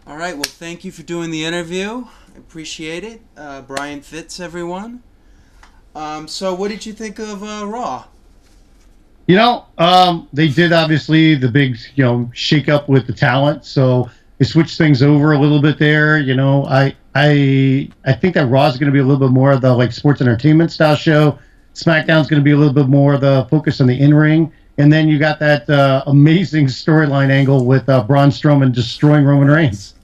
All right. Well, thank you for doing the interview. I appreciate it. Brian Fitz, everyone. So what did you think of Raw? They did obviously the big, shake up with the talent. So they switched things over a little bit there. I think that Raw is going to be a little bit more of the like sports entertainment style show. SmackDown's going to be a little bit more of the focus on the in ring. And then you got that amazing storyline angle with Braun Strowman destroying Roman Reigns.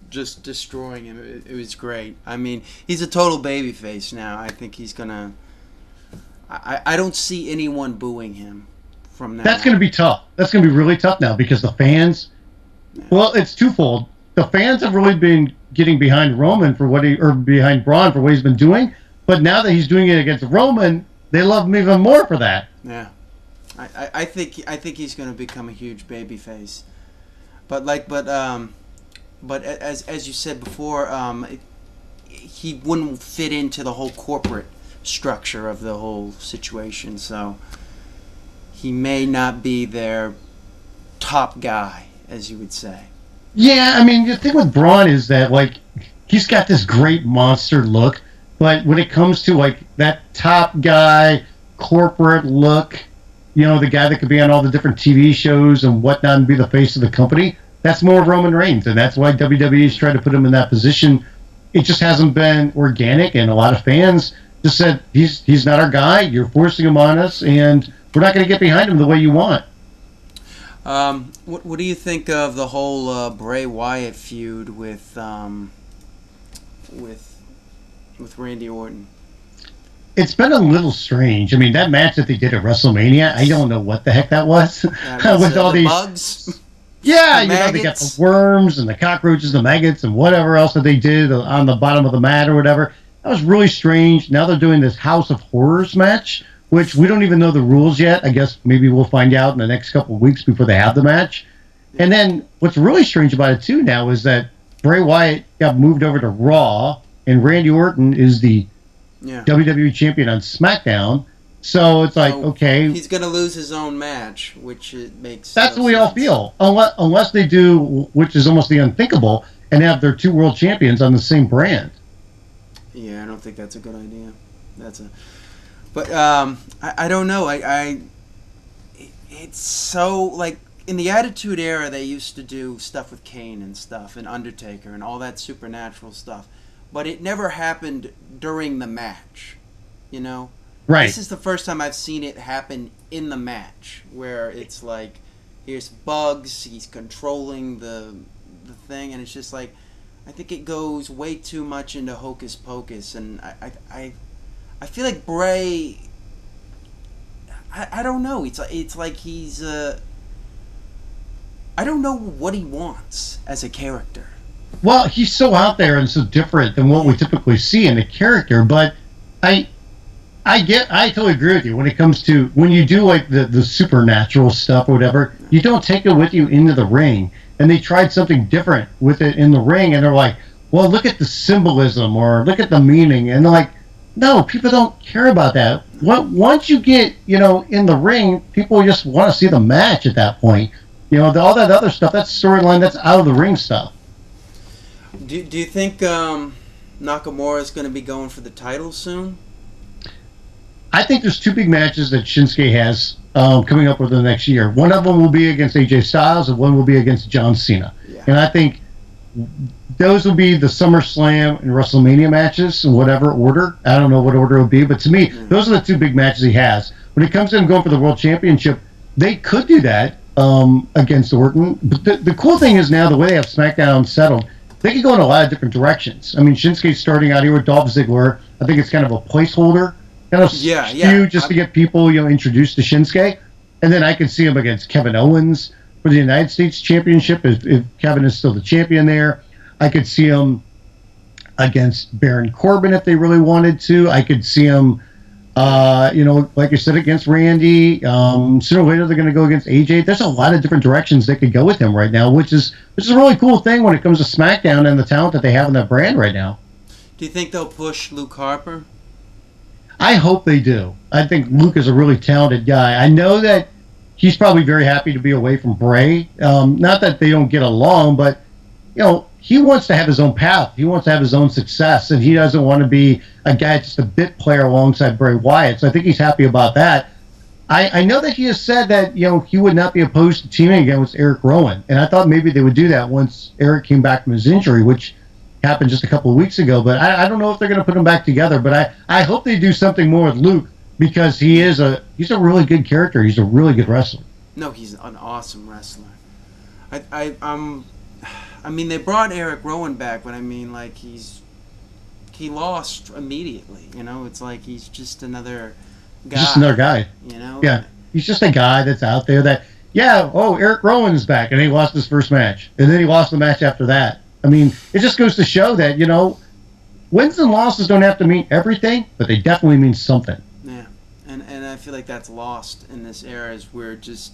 Just destroying him. It was great. I mean, he's a total babyface now. I think he's gonna. I don't see anyone booing him from now. That's going to be tough. That's going to be really tough now because the fans. Yeah. Well, it's twofold. The fans have really been getting behind Roman behind Braun for what he's been doing, but now that he's doing it against Roman, they love him even more for that. Yeah, I think he's going to become a huge babyface, but as you said before, he wouldn't fit into the whole corporate structure of the whole situation, so he may not be their top guy, as you would say. Yeah, I mean, the thing with Braun is that, like, he's got this great monster look, but when it comes to, like, that top guy, corporate look, the guy that could be on all the different TV shows and whatnot and be the face of the company, that's more Roman Reigns, and that's why WWE's tried to put him in that position. It just hasn't been organic, and a lot of fans just said, he's not our guy, you're forcing him on us, and we're not going to get behind him the way you want. What do you think of the whole Bray Wyatt feud with Randy Orton? It's been a little strange. I mean, that match that they did at WrestleMania, I don't know what the heck that was. With all these bugs? Yeah, they got the worms and the cockroaches, the maggots, and whatever else that they did on the bottom of the mat or whatever. That was really strange. Now they're doing this House of Horrors match, which we don't even know the rules yet. I guess maybe we'll find out in the next couple of weeks before they have the match. And then what's really strange about it, too, now is that Bray Wyatt got moved over to Raw, and Randy Orton is the WWE champion on SmackDown. So it's like, okay. He's going to lose his own match, which it makes That's what we all feel. Unless they do, which is almost the unthinkable, and have their two world champions on the same brand. Yeah, I don't think that's a good idea. But I don't know. It's so, like, in the Attitude Era, they used to do stuff with Kane and stuff, and Undertaker, and all that supernatural stuff. But it never happened during the match, Right. This is the first time I've seen it happen in the match, where it's like, here's Bugs, he's controlling the thing, and it's just like, I think it goes way too much into hocus pocus, and I feel like Bray, I don't know, it's like he's, I don't know what he wants as a character. Well, he's so out there and so different than what we typically see in a character, but I totally agree with you when it comes to when you do like the supernatural stuff or whatever, you don't take it with you into the ring. And they tried something different with it in the ring, and they're like, well, look at the symbolism or look at the meaning. And they're like, no, people don't care about that. Once you get, in the ring, people just want to see the match at that point. All that other stuff, that's storyline, that's out of the ring stuff. Do you think Nakamura is going to be going for the title soon? I think there's two big matches that Shinsuke has coming up within the next year. One of them will be against AJ Styles, and one will be against John Cena. Yeah. And I think those will be the SummerSlam and WrestleMania matches in whatever order. I don't know what order it will be, but to me, those are the two big matches he has. When it comes to him going for the World Championship, they could do that against Orton. But the cool thing is now, the way they have SmackDown settled, they can go in a lot of different directions. I mean, Shinsuke's starting out here with Dolph Ziggler. I think it's kind of a placeholder. Kind of just to get people, introduced to Shinsuke. And then I could see him against Kevin Owens for the United States Championship if Kevin is still the champion there. I could see him against Baron Corbin if they really wanted to. I could see him, like I said, against Randy. Sooner or later they're going to go against AJ. There's a lot of different directions they could go with him right now, which is a really cool thing when it comes to SmackDown and the talent that they have in that brand right now. Do you think they'll push Luke Harper? I hope they do. I think Luke is a really talented guy. I know that he's probably very happy to be away from Bray. Not that they don't get along, but he wants to have his own path. He wants to have his own success, and he doesn't want to be a guy just a bit player alongside Bray Wyatt. So I think he's happy about that. I know that he has said that he would not be opposed to teaming again with Eric Rowan, and I thought maybe they would do that once Eric came back from his injury, which happened just a couple of weeks ago. But I don't know if they're going to put him back together. But I hope they do something more with Luke, because he's a really good character. He's a really good wrestler. No, he's an awesome wrestler. I mean, they brought Eric Rowan back, but I mean, like, he lost immediately. It's like he's just another guy. Just another guy. Yeah, he's just a guy that's out there that, Eric Rowan is back, and he lost his first match, and then he lost the match after that. I mean, it just goes to show that, wins and losses don't have to mean everything, but they definitely mean something. Yeah, and I feel like that's lost in this era, is where just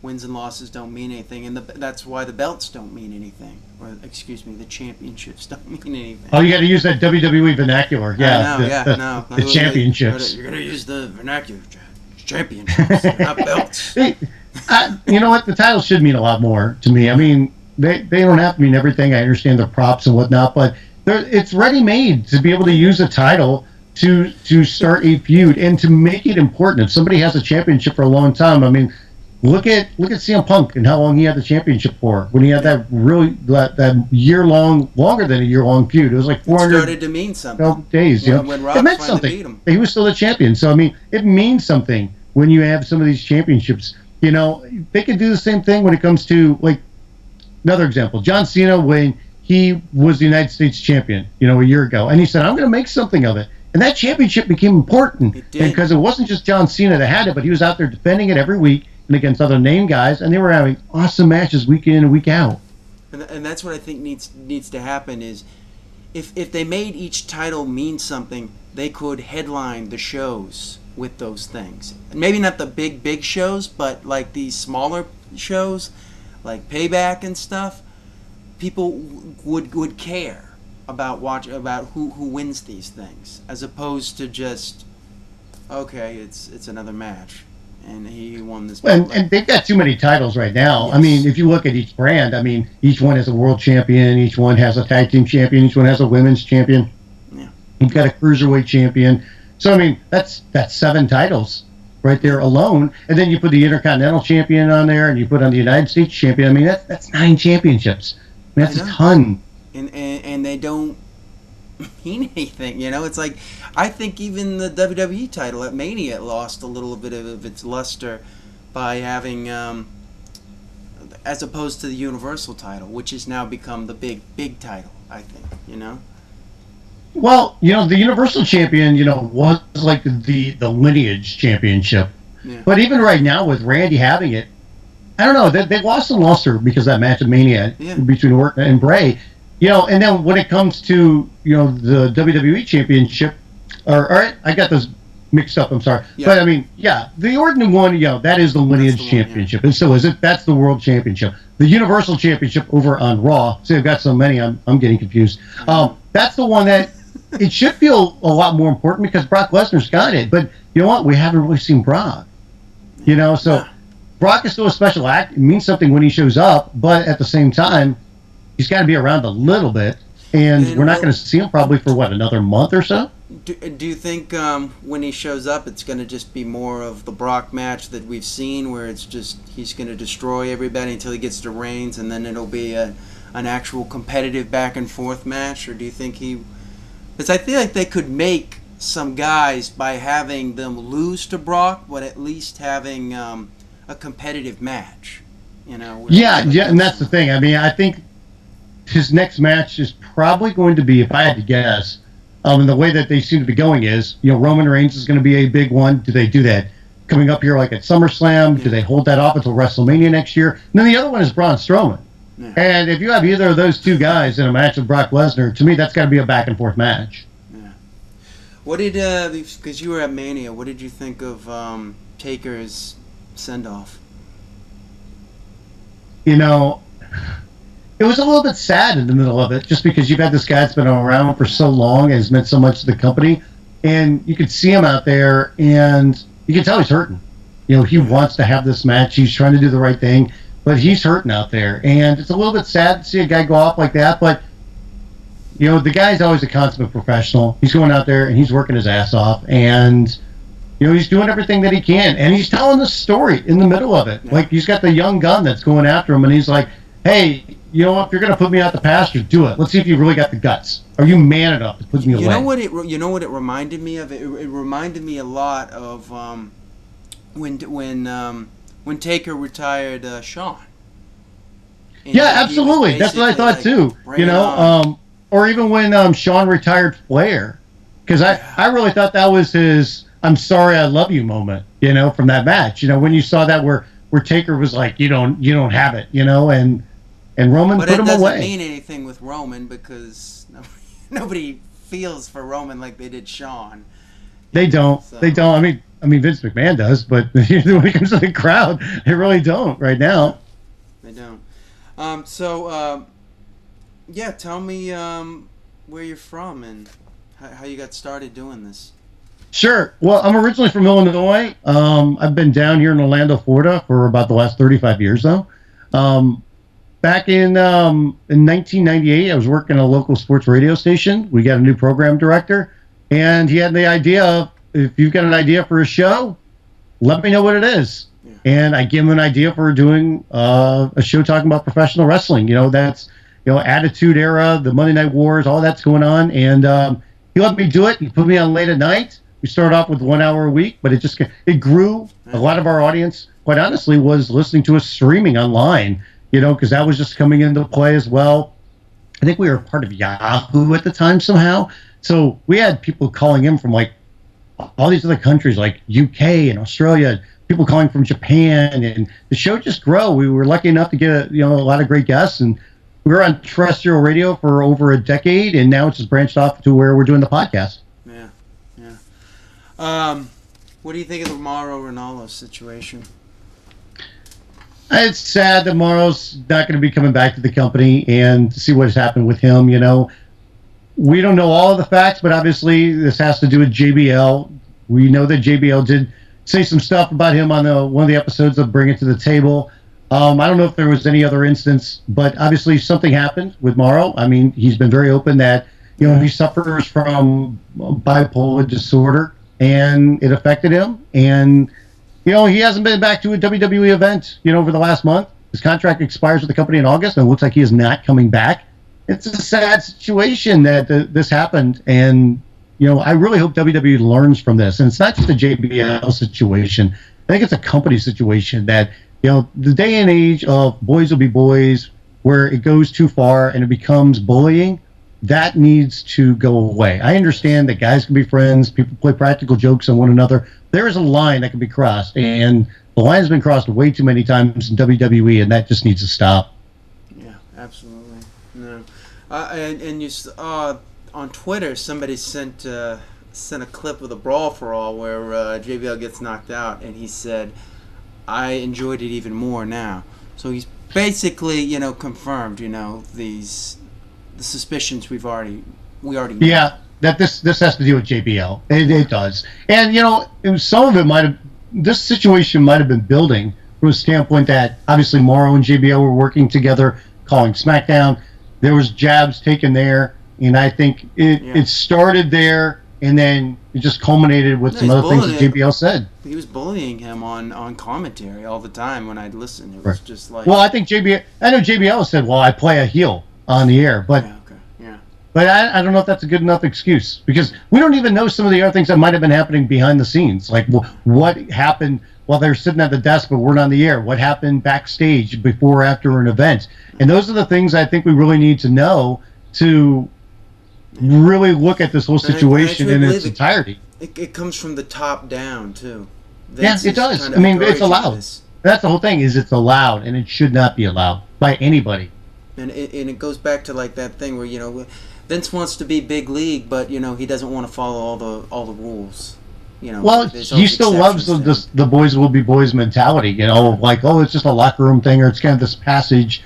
wins and losses don't mean anything, and that's why the belts don't mean anything, or the championships don't mean anything. Oh, you got to use that WWE vernacular. Yeah, the championships. You're gonna use the vernacular. Championships, not belts. You know what? The title should mean a lot more to me. I mean, they don't have to mean everything. I understand the props and whatnot, but it's ready-made to be able to use a title to start a feud and to make it important. If somebody has a championship for a long time, I mean, look at CM Punk and how long he had the championship for. When he had that longer than a year-long feud, it was like 400. It started to mean something. Days, when Rock it meant finally something. beat him. He was still the champion, so I mean, it means something when you have some of these championships. They could do the same thing when it comes to, like, another example, John Cena, when he was the United States champion, a year ago, and he said, "I'm going to make something of it." And that championship became important because it wasn't just John Cena that had it, but he was out there defending it every week and against other name guys, and they were having awesome matches week in and week out. And that's what I think needs to happen is, if they made each title mean something, they could headline the shows with those things. And maybe not the big shows, but like these smaller shows, like Payback and stuff. People would care about who wins these things, as opposed to just, okay, it's another match, and he won this. And they've got too many titles right now. Yes. I mean, if you look at each brand, I mean, each one has a world champion, each one has a tag team champion, each one has a women's champion. Yeah. You've got a cruiserweight champion. So I mean, that's 7 titles right there alone. And then you put the Intercontinental Champion on there, and you put on the United States Champion. I mean, that's 9 championships. I mean, that's a ton. And they don't mean anything. It's like, I think even the WWE title at Mania lost a little bit of its luster by having, as opposed to the Universal title, which has now become the big title, I think, Well, the Universal Champion, was like the lineage championship. Yeah. But even right now with Randy having it, I don't know, they lost some luster because of that match at Mania between Orton and Bray. And then when it comes to, the WWE Championship, or I got those mixed up, I'm sorry. Yeah. But I mean, the Orton one, that is the lineage championship. And so is it, that's the World Championship. The Universal Championship over on Raw, see, I've got so many, I'm getting confused. That's the one that, it should feel a lot more important because Brock Lesnar's got it. But you know what? We haven't really seen Brock. So Brock is still a special act. It means something when he shows up, but at the same time, he's got to be around a little bit. And we're not going to see him probably for, another month or so? Do you think when he shows up, it's going to just be more of the Brock match that we've seen, where it's just he's going to destroy everybody until he gets to Reigns, and then it'll be an actual competitive back-and-forth match? Or do you think because I feel like they could make some guys by having them lose to Brock, but at least having a competitive match. Yeah, and that's the thing. I mean, I think his next match is probably going to be, if I had to guess, and the way that they seem to be going is, Roman Reigns is going to be a big one. Do they do that coming up here like at SummerSlam? Yeah. Do they hold that off until WrestleMania next year? And then the other one is Braun Strowman. Yeah. And if you have either of those two guys in a match with Brock Lesnar, to me, that's got to be a back-and-forth match. Yeah. What did, because you were at Mania, what did you think of Taker's send-off? It was a little bit sad in the middle of it, just because you've had this guy that's been around for so long and has meant so much to the company, and you could see him out there, and you can tell he's hurting. He wants to have this match. He's trying to do the right thing. but he's hurting out there, and it's a little bit sad to see a guy go off like that. But the guy's always a consummate professional. He's going out there and he's working his ass off, and he's doing everything that he can, and he's telling the story in the middle of it. Yeah. Like, he's got the young gun that's going after him, and he's like, "Hey, if you're going to put me out the pasture, do it. Let's see if you really got the guts. Are you man enough to put me away?" You know what it reminded me of? It reminded me a lot of when Taker retired Shawn. Yeah, absolutely. That's what I thought too. Or even when Shawn retired Flair, because I really thought that was his "I'm sorry, I love you" moment. From that match. When you saw that where Taker was like, "You don't have it," and Roman put him away. But it doesn't mean anything with Roman because nobody feels for Roman like they did Shawn. They don't. So. They don't. I mean, Vince McMahon does, but when it comes to the crowd, they really don't right now. They don't. Tell me where you're from and how you got started doing this. Sure. Well, I'm originally from Illinois. I've been down here in Orlando, Florida for about the last 35 years, though. Back in 1998, I was working at a local sports radio station. We got a new program director, and he had the idea of, if you've got an idea for a show, let me know what it is. Yeah. And I gave him an idea for doing a show talking about professional wrestling. That's Attitude Era, the Monday Night Wars, all that's going on. And he let me do it. He put me on late at night. We started off with 1 hour a week, but it grew. A lot of our audience, quite honestly, was listening to us streaming online, because that was just coming into play as well. I think we were part of Yahoo at the time somehow. So we had people calling in from like all these other countries like UK and Australia, people calling from Japan, and the show just grew. We were lucky enough to get a lot of great guests, and we were on terrestrial radio for over a decade, and now it's just branched off to where we're doing the podcast. What do you think of the Mauro Ranallo situation? It's sad that Mauro's not going to be coming back to the company, and to see what has happened with him. We don't know all of the facts, but obviously this has to do with JBL. We know that JBL did say some stuff about him on one of the episodes of Bring It to the Table. I don't know if there was any other instance, but obviously something happened with Mauro. He's been very open that he suffers from bipolar disorder, and it affected him. And he hasn't been back to a WWE event over the last month. His contract expires with the company in August, and it looks like he is not coming back. It's a sad situation that this happened, and I really hope WWE learns from this. And it's not just a JBL situation. I think it's a company situation that the day and age of boys will be boys, where it goes too far and it becomes bullying, that needs to go away. I understand that guys can be friends, people play practical jokes on one another. There is a line that can be crossed, and the line has been crossed way too many times in WWE, and that just needs to stop. Yeah, absolutely. No, and you on Twitter, somebody sent a clip of the Brawl for All where JBL gets knocked out, and he said, "I enjoyed it even more now." So he's basically, confirmed, the suspicions we already know. Yeah, that this has to do with JBL. It does. And some of it this situation might have been building from a standpoint that obviously Mauro and JBL were working together, calling SmackDown. There was jabs taken there, and I think it started there, and then it just culminated with some other things that JBL said. He was bullying him on commentary all the time when I'd listen. It was just like... Well, I know JBL said, "Well, I play a heel on the air," but but I don't know if that's a good enough excuse, because we don't even know some of the other things that might have been happening behind the scenes. Like, what happened while they were sitting at the desk but weren't on the air? What happened backstage before or after an event? And those are the things I think we really need to know to really look at this whole situation in its entirety. It comes from the top down, too. It does. It's allowed. That's the whole thing, is it's allowed, and it should not be allowed by anybody. And it goes back to like that thing where, Vince wants to be big league, but he doesn't want to follow all the rules. Well, he still loves the boys will be boys mentality. Like, it's just a locker room thing, or it's kind of this passage.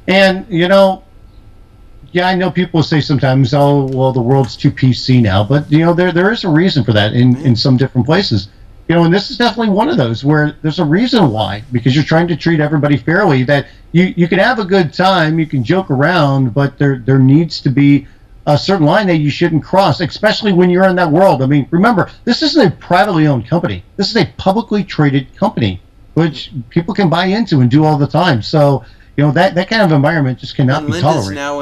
And I know people say sometimes, "Oh, well, the world's too PC now," but there is a reason for that in some different places. And this is definitely one of those where there's a reason why, because you're trying to treat everybody fairly. That you can have a good time, you can joke around, but there needs to be a certain line that you shouldn't cross, especially when you're in that world. I mean, remember, this isn't a privately owned company. This is a publicly traded company, which people can buy into and do all the time. So, that kind of environment just cannot and be Linda's tolerated. now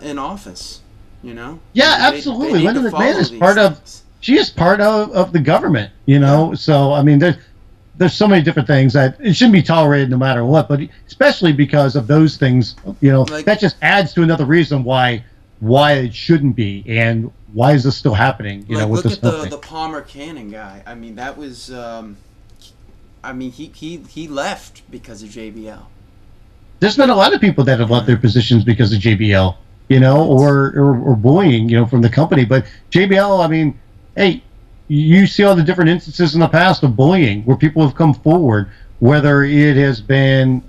in office, Yeah, They absolutely. need Linda to McMahon follow is these part of. things. She is part of the government. Yeah. So I mean, there's so many different things that it shouldn't be tolerated no matter what. But especially because of those things, that just adds to another reason why it shouldn't be, and why is this still happening? With Look this at company. the Palmer Cannon guy. I mean, that was. He left because of JBL. There's been a lot of people that have left their positions because of JBL, or bullying, from the company. But JBL, I mean, hey, you see all the different instances in the past of bullying where people have come forward, whether it has been,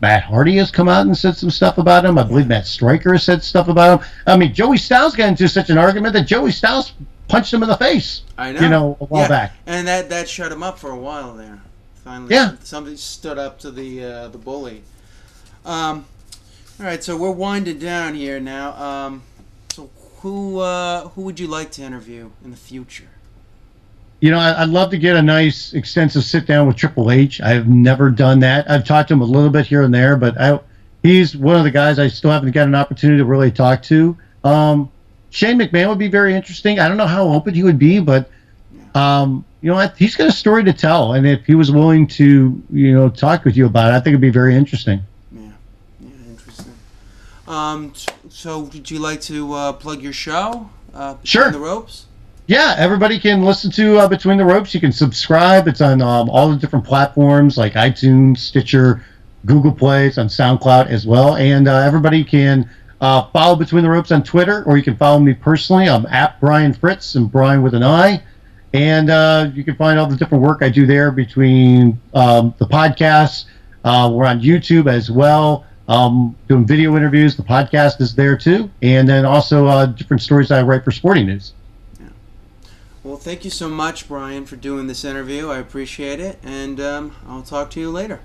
Matt Hardy has come out and said some stuff about him. I believe Matt Stryker has said stuff about him. I mean, Joey Styles got into such an argument that Joey Styles punched him in the face. I know. A while back. And that shut him up for a while there. Finally, somebody stood up to the bully. All right, so we're winding down here now. So who would you like to interview in the future? I'd love to get a nice, extensive sit-down with Triple H. I've never done that. I've talked to him a little bit here and there, but he's one of the guys I still haven't got an opportunity to really talk to. Shane McMahon would be very interesting. I don't know how open he would be, but he's got a story to tell, and if he was willing to, talk with you about it, I think it'd be very interesting. Yeah, interesting. So would you like to plug your show? Sure. The Ropes? Yeah, everybody can listen to Between the Ropes. You can subscribe. It's on all the different platforms like iTunes, Stitcher, Google Play. It's on SoundCloud as well. And everybody can follow Between the Ropes on Twitter, or you can follow me personally. I'm at Brian Fritz, and Brian with an I. And you can find all the different work I do there between the podcasts. We're on YouTube as well, doing video interviews. The podcast is there too. And then also different stories I write for Sporting News. Well, thank you so much, Brian, for doing this interview. I appreciate it, and I'll talk to you later.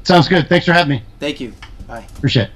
Sounds good. Thanks for having me. Thank you. Bye. Appreciate it.